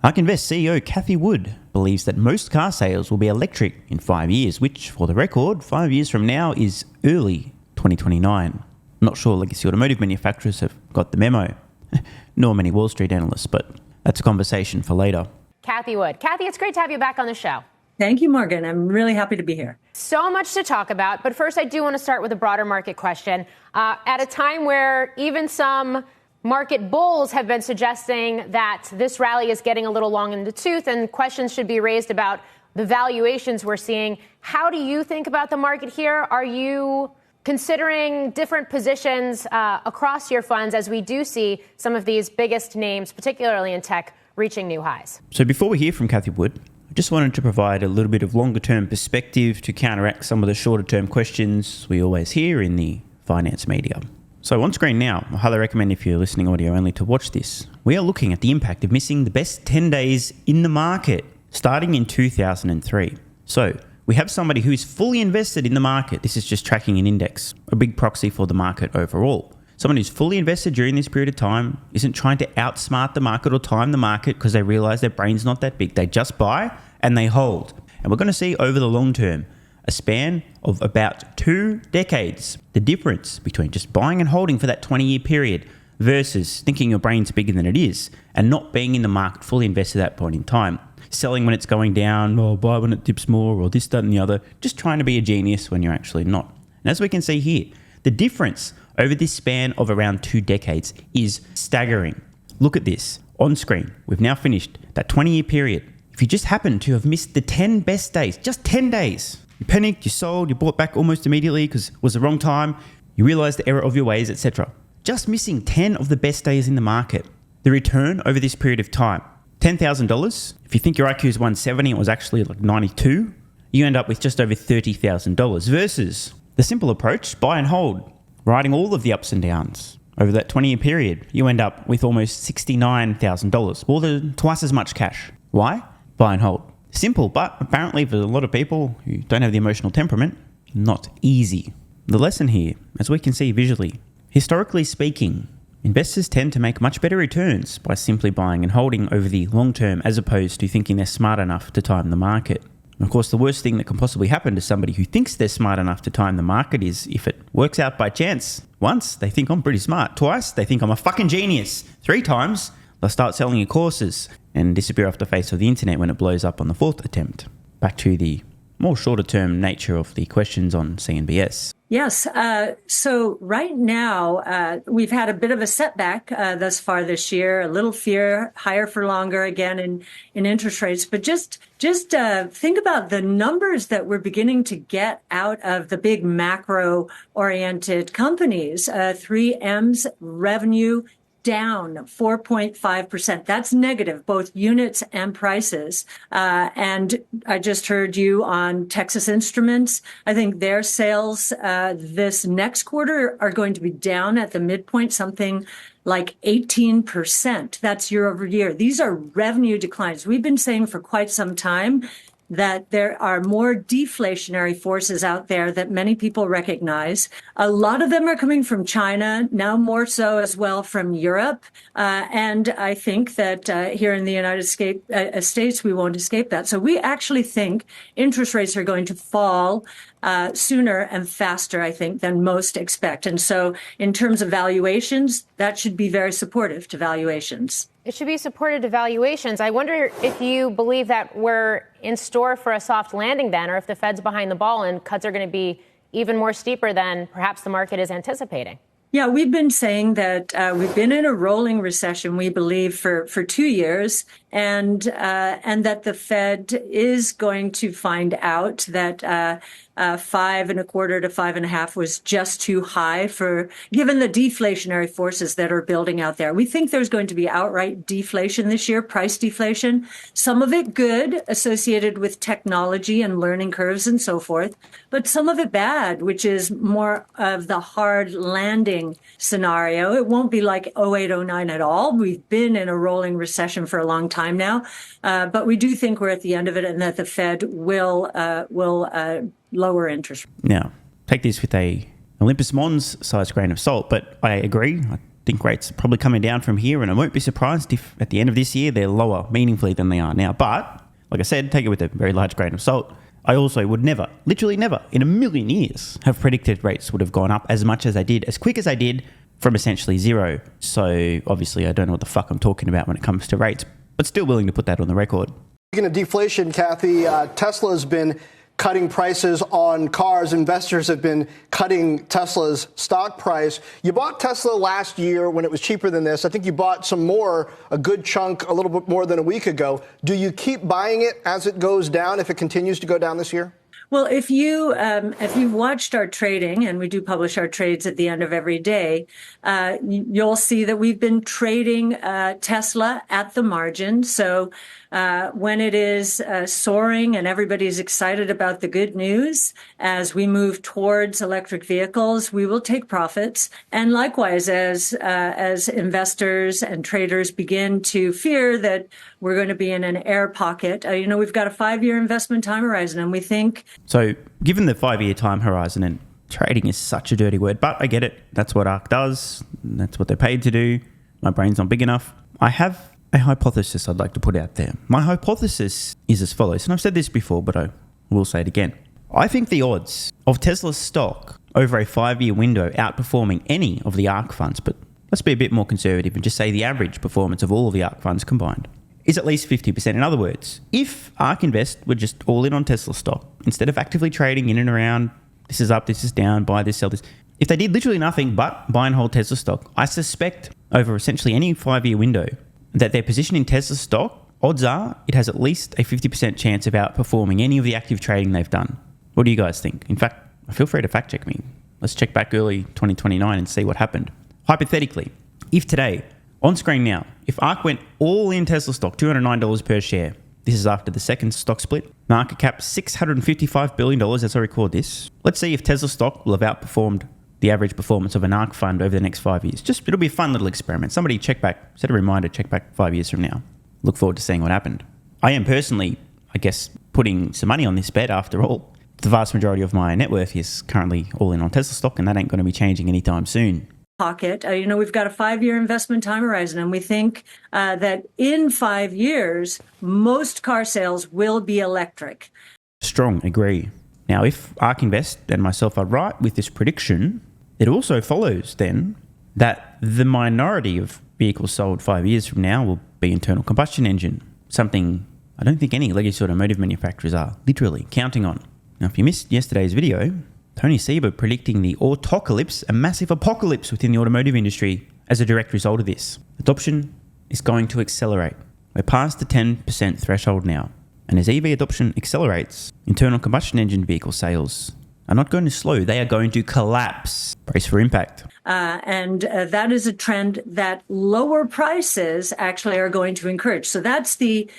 ARK Invest CEO Cathie Wood believes that most car sales will be electric in 5 years, which, for the record, 5 years from now is early 2029. Not sure legacy automotive manufacturers have got the memo, nor many Wall Street analysts, but that's a conversation for later. Cathie Wood. Cathie, it's great to have you back on the show. Thank you, Morgan. I'm really happy to be here. So much to talk about, but first I do want to start with a broader market question. At a time where even some market bulls have been suggesting that this rally is getting a little long in the tooth and questions should be raised about the valuations we're seeing, how do you think about the market here? Are you considering different positions across your funds as we do see some of these biggest names, particularly in tech, reaching new highs? So before we hear from Cathie Wood, I just wanted to provide a little bit of longer-term perspective to counteract some of the shorter-term questions we always hear in the finance media. So on screen now, I highly recommend if you're listening audio only to watch this. We are looking at the impact of missing the best 10 days in the market starting in 2003. So we have somebody who is fully invested in the market. This is just tracking an index, a big proxy for the market overall. Someone who's fully invested during this period of time isn't trying to outsmart the market or time the market because they realize their brain's not that big. They just buy and they hold. And we're going to see over the long term a span of about 2 decades, the difference between just buying and holding for that 20-year period versus thinking your brain's bigger than it is and not being in the market fully invested at that point in time. Selling when it's going down, or buy when it dips more, or this, that, and the other. Just trying to be a genius when you're actually not. And as we can see here, the difference over this span of around 2 decades is staggering. Look at this. On screen, we've now finished that 20-year period. If you just happen to have missed the 10 best days, just 10 days, you panicked, you sold, you bought back almost immediately because it was the wrong time, you realized the error of your ways, etc. Just missing 10 of the best days in the market. The return over this period of time, $10,000. If you think your IQ is 170, it was actually like 92, you end up with just over $30,000 versus the simple approach, buy and hold, riding all of the ups and downs. Over that 20-year period, you end up with almost $69,000, more than twice as much cash. Why? Buy and hold. Simple, but apparently for a lot of people who don't have the emotional temperament, not easy. The lesson here, as we can see visually, historically speaking, investors tend to make much better returns by simply buying and holding over the long term as opposed to thinking they're smart enough to time the market. And of course, the worst thing that can possibly happen to somebody who thinks they're smart enough to time the market is if it works out by chance. Once, they think I'm pretty smart. Twice, they think I'm a fucking genius. 3 times, they'll start selling your courses and disappear off the face of the internet when it blows up on the 4th attempt. Back to the more shorter term nature of the questions on CNBS. Yes. So right now, we've had a bit of a setback thus far this year, a little fear, higher for longer again in interest rates. But just think about the numbers that we're beginning to get out of the big macro oriented companies. 3M's revenue down 4.5%. That's negative, both units and prices. And I just heard you on Texas Instruments. I think their sales this next quarter are going to be down at the midpoint, something like 18%. That's year over year. These are revenue declines. We've been saying for quite some time that there are more deflationary forces out there that many people recognize. A lot of them are coming from China, now more so as well from Europe. And I think that here in the United States, we won't escape that. So we actually think interest rates are going to fall sooner and faster, I think, than most expect. And so in terms of valuations, that should be very supportive to valuations. It should be supported to valuations. I wonder if you believe that we're in store for a soft landing then, or if the Fed's behind the ball and cuts are going to be even more steeper than perhaps the market is anticipating. Yeah, we've been saying that we've been in a rolling recession, we believe, for 2 years, and that the Fed is going to find out that 5.25 to 5.5 was just too high given the deflationary forces that are building out there. We think there's going to be outright deflation this year, price deflation, some of it good, associated with technology and learning curves and so forth, but some of it bad, which is more of the hard landing scenario. It won't be like 0809 at all. We've been in a rolling recession for a long time now, but we do think we're at the end of it and that the Fed will lower interest. Now, take this with a Olympus Mons size grain of salt, but I agree. I think rates are probably coming down from here, and I won't be surprised if at the end of this year they're lower meaningfully than they are now. But, like I said, take it with a very large grain of salt. I also would never, literally never, in a million years, have predicted rates would have gone up as much as they did, as quick as they did, from essentially zero. So, obviously, I don't know what the fuck I'm talking about when it comes to rates, but still willing to put that on the record. Speaking of deflation, Cathie, Tesla's been cutting prices on cars. Investors have been cutting Tesla's stock price. You bought Tesla last year when it was cheaper than this. I think you bought some more, a good chunk, a little bit more than a week ago. Do you keep buying it as it goes down, if it continues to go down this year? Well, if you've watched our trading, and we do publish our trades at the end of every day, you'll see that we've been trading Tesla at the margin. So when it is soaring and everybody's excited about the good news, as we move towards electric vehicles, we will take profits. And likewise, as investors and traders begin to fear that we're going to be in an air pocket, we've got a 5-year investment time horizon, and we think. So given the 5-year time horizon, and trading is such a dirty word, but I get it. That's what ARK does. That's what they're paid to do. My brain's not big enough. I have a hypothesis I'd like to put out there. My hypothesis is as follows, and I've said this before, but I will say it again. I think the odds of Tesla's stock over a 5-year window outperforming any of the ARK funds, but let's be a bit more conservative and just say the average performance of all of the ARK funds combined, is at least 50%. In other words, if ARK Invest were just all in on Tesla stock, instead of actively trading in and around, this is up, this is down, buy this, sell this, if they did literally nothing but buy and hold Tesla stock, I suspect over essentially any 5-year window that their position in Tesla stock, odds are it has at least a 50% chance of outperforming any of the active trading they've done. What do you guys think? In fact, feel free to fact check me. Let's check back early 2029 and see what happened. Hypothetically, if today, on screen now, if ARK went all in Tesla stock, $209 per share, this is after the second stock split, market cap $655 billion as I record this. Let's see if Tesla stock will have outperformed the average performance of an ARK fund over the next 5 years. It'll be a fun little experiment. Somebody check back, set a reminder, check back 5 years from now. Look forward to seeing what happened. I am personally, I guess, putting some money on this bet after all. The vast majority of my net worth is currently all in on Tesla stock, and that ain't going to be changing anytime soon. Pocket. We've got a 5-year investment time horizon, and we think that in 5 years, most car sales will be electric. Strong, agree. Now, if ARK Invest and myself are right with this prediction, it also follows then that the minority of vehicles sold 5 years from now will be internal combustion engine, something I don't think any legacy automotive manufacturers are literally counting on. Now, if you missed yesterday's video, Tony Seba predicting the autocalypse, a massive apocalypse within the automotive industry as a direct result of this. Adoption is going to accelerate. We're past the 10% threshold now. And as EV adoption accelerates, internal combustion engine vehicle sales are not going to slow. They are going to collapse. Brace for impact. And that is a trend that lower prices actually are going to encourage. So that's the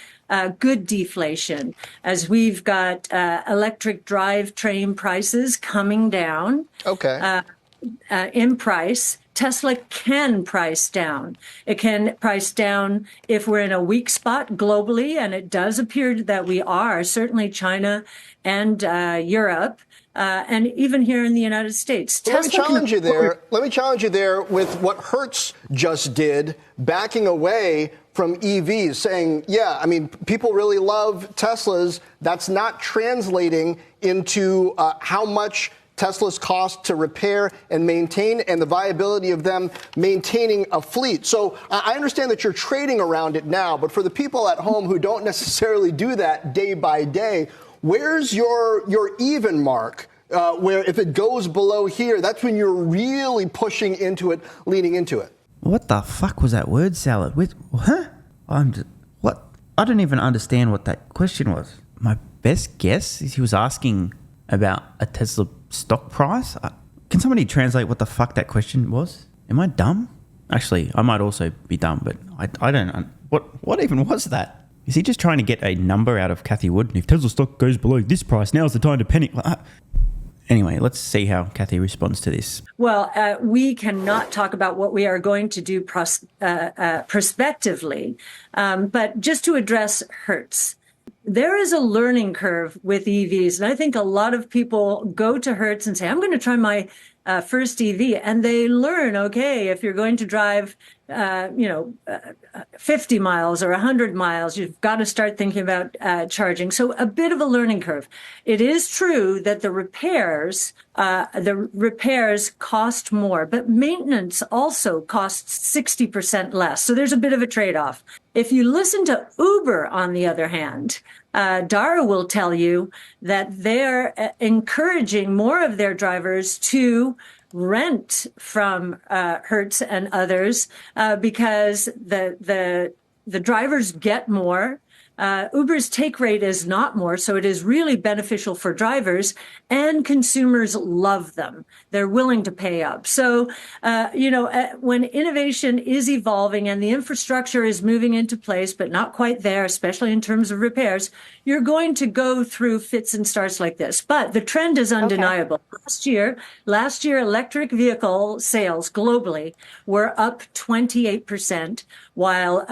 good deflation, as we've got electric drivetrain prices coming down. Okay. In price. Tesla can price down. It can price down if we're in a weak spot globally, and it does appear that we are, certainly China and Europe, and even here in the United States. Let me challenge you there with what Hertz just did, backing away from EVs, saying, yeah, I mean, people really love Teslas. That's not translating into how much Tesla's cost to repair and maintain, and the viability of them maintaining a fleet. So I understand that you're trading around it now, but for the people at home who don't necessarily do that day by day, where's your even mark? Where if it goes below here, that's when you're really pushing into it, leaning into it. What the fuck was that word salad? Huh? What? I don't even understand what that question was. My best guess is he was asking about a Tesla stock price. Can somebody translate what the fuck that question was? Am I dumb? Actually, I might also be dumb, but I don't. What even was that? Is he just trying to get a number out of Cathie Wood? If Tesla stock goes below this price, now's the time to panic. Anyway, let's see how Cathie responds to this. Well, we cannot talk about what we are going to do prospectively, but just to address Hertz. There is a learning curve with EVs, and I think a lot of people go to Hertz and say, I'm going to try my first EV, and they learn, okay, if you're going to drive, 50 miles or 100 miles, you've got to start thinking about charging. So a bit of a learning curve. It is true that the repairs cost more, but maintenance also costs 60% less. So there's a bit of a trade-off. If you listen to Uber, on the other hand, Dara will tell you that they're encouraging more of their drivers to rent from Hertz and others because the drivers get more. Uber's take rate is not more, so it is really beneficial for drivers, and consumers love them. They're willing to pay up. So, when innovation is evolving and the infrastructure is moving into place, but not quite there, especially in terms of repairs, you're going to go through fits and starts like this. But the trend is undeniable. Okay. Last year, electric vehicle sales globally were up 28%, while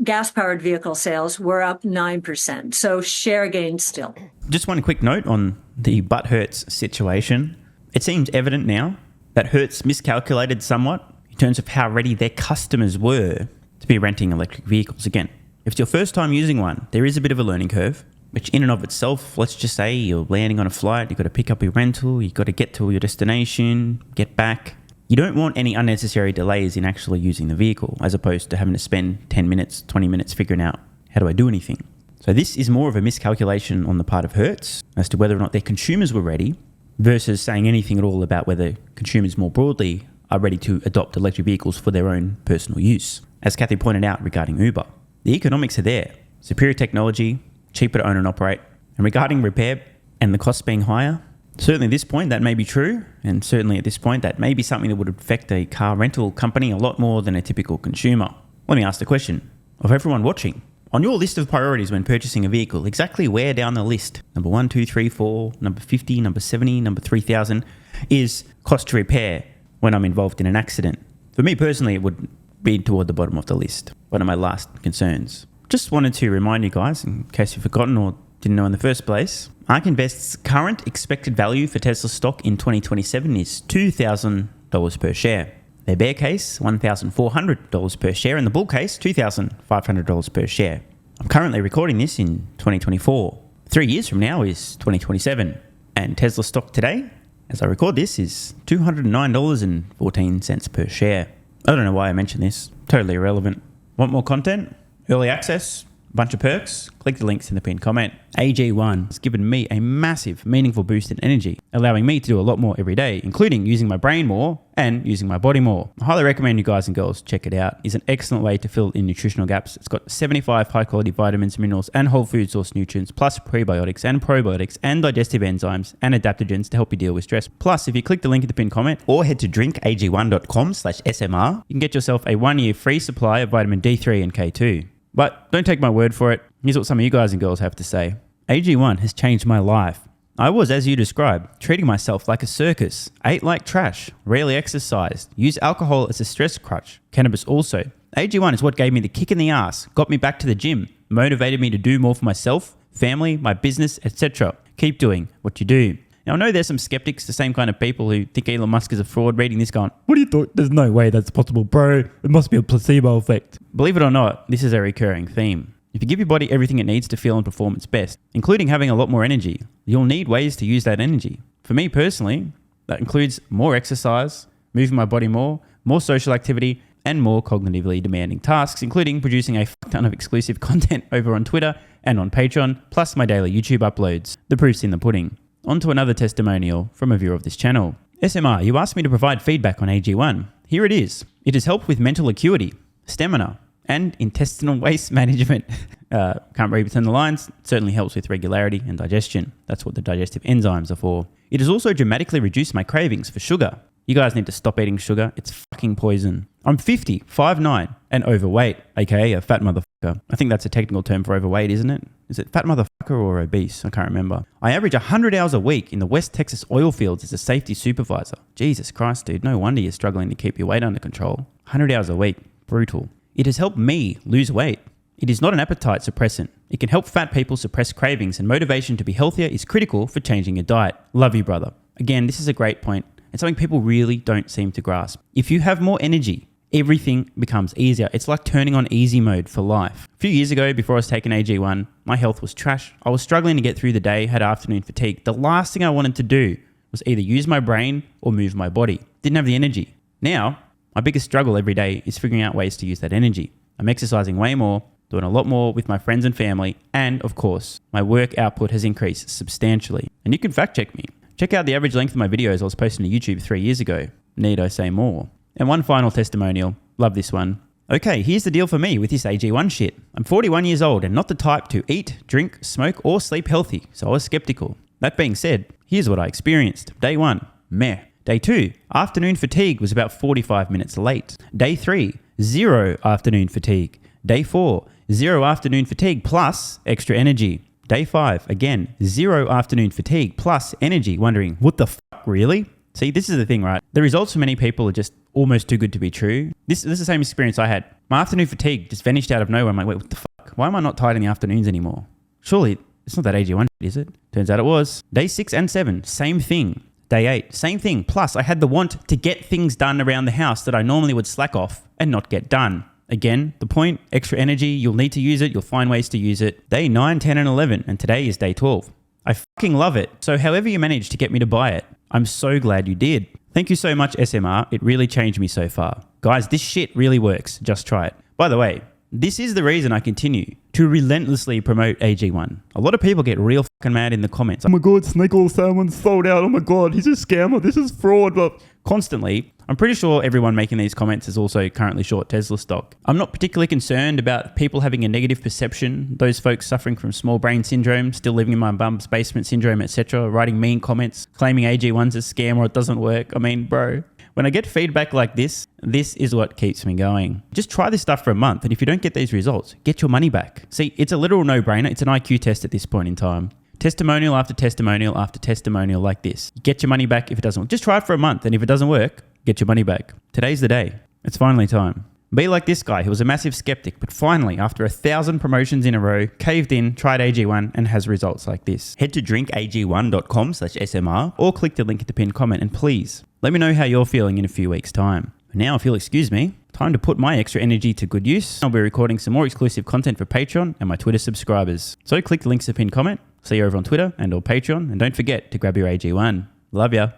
gas-powered vehicle sales were up 9%. So share gain still. Just one quick note on the Hertz situation. It seems evident now that Hertz miscalculated somewhat in terms of how ready their customers were to be renting electric vehicles. Again, if it's your first time using one, there is a bit of a learning curve, which in and of itself, let's just say you're landing on a flight, you've got to pick up your rental, you've got to get to your destination, get back. You don't want any unnecessary delays in actually using the vehicle, as opposed to having to spend 10 minutes, 20 minutes figuring out, how do I do anything? So this is more of a miscalculation on the part of Hertz as to whether or not their consumers were ready versus saying anything at all about whether consumers more broadly are ready to adopt electric vehicles for their own personal use. As Cathie pointed out regarding Uber, the economics are there. Superior technology, cheaper to own and operate. And regarding repair and the costs being higher, certainly at this point that may be true, and certainly at this point that may be something that would affect a car rental company a lot more than a typical consumer. Let me ask the question of everyone watching. On your list of priorities when purchasing a vehicle, exactly where down the list, number 1, 2, 3, 4, number 50, number 70, number 3000, is cost to repair when I'm involved in an accident? For me personally, it would be toward the bottom of the list. One of my last concerns. Just wanted to remind you guys, in case you've forgotten or didn't know in the first place, ARK Invest's current expected value for Tesla stock in 2027 is $2,000 per share. Their bear case, $1,400 per share, and the bull case, $2,500 per share. I'm currently recording this in 2024. 3 years from now is 2027. And Tesla stock today, as I record this, is $209.14 per share. I don't know why I mentioned this. Totally irrelevant. Want more content? Early access? Bunch of perks? Click the links in the pinned comment. AG1 has given me a massive, meaningful boost in energy, allowing me to do a lot more every day, including using my brain more and using my body more. I highly recommend you guys and girls check it out. It's an excellent way to fill in nutritional gaps. It's got 75 high-quality vitamins, minerals, and whole food source nutrients, plus prebiotics and probiotics and digestive enzymes and adaptogens to help you deal with stress. Plus, if you click the link in the pinned comment or head to drinkag1.com/SMR, you can get yourself a 1-year free supply of vitamin D3 and K2. But don't take my word for it. Here's what some of you guys and girls have to say. AG1 has changed my life. I was, as you described, treating myself like a circus, ate like trash, rarely exercised, used alcohol as a stress crutch, cannabis also. AG1 is what gave me the kick in the ass, got me back to the gym, motivated me to do more for myself, family, my business, etc. Keep doing what you do. Now, I know there's some skeptics, the same kind of people who think Elon Musk is a fraud, reading this going, what do you thought? There's no way that's possible, bro. It must be a placebo effect. Believe it or not, this is a recurring theme. If you give your body everything it needs to feel and perform its best, including having a lot more energy, you'll need ways to use that energy. For me personally, that includes more exercise, moving my body more social activity, and more cognitively demanding tasks, including producing a ton of exclusive content over on Twitter and on Patreon, plus my daily YouTube uploads. The proof's in the pudding. On to another testimonial from a viewer of this channel. SMR, you asked me to provide feedback on AG1. Here it is. It has helped with mental acuity, stamina, and intestinal waste management. Can't read between the lines. It certainly helps with regularity and digestion. That's what the digestive enzymes are for. It has also dramatically reduced my cravings for sugar. You guys need to stop eating sugar. It's fucking poison. I'm 50, 5'9", and overweight, aka a fat motherfucker. I think that's a technical term for overweight, isn't it? Is it fat motherfucker or obese? I can't remember. I average 100 hours a week in the West Texas oil fields as a safety supervisor. Jesus Christ, dude. No wonder you're struggling to keep your weight under control. 100 hours a week. Brutal. It has helped me lose weight. It is not an appetite suppressant. It can help fat people suppress cravings, and motivation to be healthier is critical for changing your diet. Love you, brother. Again, this is a great point. It's something people really don't seem to grasp. If you have more energy, everything becomes easier. It's like turning on easy mode for life. A few years ago, before I was taking AG1, my health was trash. I was struggling to get through the day, had afternoon fatigue. The last thing I wanted to do was either use my brain or move my body. Didn't have the energy. Now, my biggest struggle every day is figuring out ways to use that energy. I'm exercising way more, doing a lot more with my friends and family, and of course, my work output has increased substantially. And you can fact check me. Check out the average length of my videos I was posting to YouTube 3 years ago. Need I say more? And one final testimonial. Love this one. Okay, here's the deal for me with this AG1 shit. I'm 41 years old and not the type to eat, drink, smoke, or sleep healthy, so I was skeptical. That being said, here's what I experienced. Day 1, meh. Day 2, afternoon fatigue was about 45 minutes late. Day 3, 0 afternoon fatigue. Day 4, 0 afternoon fatigue plus extra energy. Day 5, again, 0 afternoon fatigue plus energy. Wondering, what the fuck, really? See, this is the thing, right? The results for many people are just almost too good to be true. This is the same experience I had. My afternoon fatigue just vanished out of nowhere. I'm like, wait, what the fuck? Why am I not tired in the afternoons anymore? Surely it's not that AG1, is it? Turns out it was. Day 6 and 7, same thing. Day 8, same thing. Plus, I had the want to get things done around the house that I normally would slack off and not get done. Again, the point, extra energy, you'll need to use it, you'll find ways to use it. Day 9, 10, and 11, and today is day 12. I fucking love it. So however you managed to get me to buy it, I'm so glad you did. Thank you so much, SMR. It really changed me so far. Guys, this shit really works. Just try it. By the way, this is the reason I continue to relentlessly promote AG1. A lot of people get real fucking mad in the comments. Oh my God, Snake Oil Salmon's sold out. Oh my God, he's a scammer. This is fraud. But constantly, I'm pretty sure everyone making these comments is also currently short Tesla stock. I'm not particularly concerned about people having a negative perception, those folks suffering from small brain syndrome, still living in my bum's basement syndrome, etc., writing mean comments, claiming AG1's a scam or it doesn't work. I mean, bro, when I get feedback like this is what keeps me going. Just try this stuff for a month, and if you don't get these results, get your money back. See, it's a literal no-brainer. It's an IQ test at this point in time. Testimonial after testimonial after testimonial like this. Get your money back if it doesn't work. Just try it for a month, and if it doesn't work, get your money back. Today's the day. It's finally time. Be like this guy who was a massive skeptic, but finally, after 1,000 promotions in a row, caved in, tried AG1, and has results like this. Head to drinkag1.com/SMR or click the link at the pinned comment, and please, let me know how you're feeling in a few weeks' time. Now, if you'll excuse me, time to put my extra energy to good use. I'll be recording some more exclusive content for Patreon and my Twitter subscribers. So click the links to the pinned comment. See you over on Twitter and or Patreon, and don't forget to grab your AG1. Love ya.